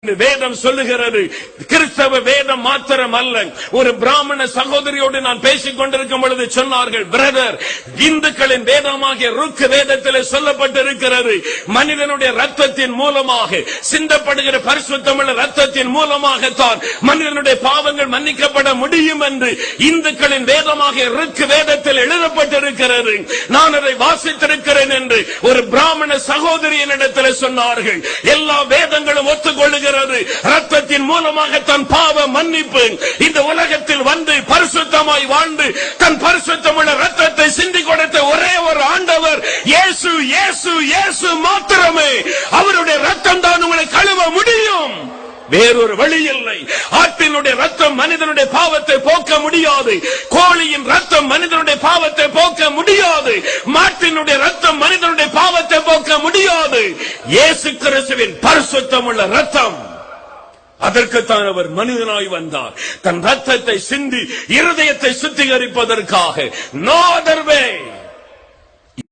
வேதம் சொல்லுகிறது. கிறிஸ்தவ வேதம் மாத்திரம் அல்ல. ஒரு பிராமண சகோதரியோடு நான் பேசிக் கொண்டிருக்கும் பொழுது சொன்னார்கள், பிரதர், இந்துக்களின் வேதமாகிய ருக்கு வேதத்தில் சொல்லப்பட்டிருக்கிறது, மனிதனுடைய ரத்தத்தின் மூலமாக சிந்தப்படுகிற பரிசுத்தமுள்ள ரத்தத்தின் மூலமாகத்தான் மனிதனுடைய பாவங்கள் மன்னிக்கப்பட முடியும் என்று இந்துக்களின் வேதமாகிய ருக்கு வேதத்தில் எழுதப்பட்டிருக்கிறது. நான் அதை வாசித்திருக்கிறேன் என்று ஒரு பிராமண சகோதரியினிடத்தில் சொன்னார்கள். எல்லா வேதங்களும் ஒத்துக்கொள்ளுகிறது. ரத்தத்தின் மூலமாக தன் பாவ மன்னிப்பு இந்த உலகத்தில் வந்து பரிசுத்தமாய் வாழ்ந்து தன் பரிசுத்தமுள்ள ரத்தத்தை சிந்தி கொடுத்த ஒரே ஒரு ஆண்டவர் இயேசு. இயேசு இயேசு மாத்திரமே. அவருடைய ரத்தம் தான் உங்களை கழுவ முடியும். வேறொரு வழி இல்லை. ஆட்டினுடைய ரத்தம் மனிதனுடைய பாவத்தை போக்க முடியாது. கோழியின் ரத்தம் மனிதனுடைய பாவத்தை போக்க முடியாது. மாட்டினுடைய ரத்தம் மனிதனுடைய பாவத்தை போக்க முடியாது. இயேசு கிறிஸ்துவின் பரிசுத்தமுள்ள ரத்தம், அதற்குத்தான் அவர் மனிதனாய் வந்தார். தன் ரத்தத்தை சிந்தி இருதயத்தை சுத்திகரிப்பதற்காக. No other way.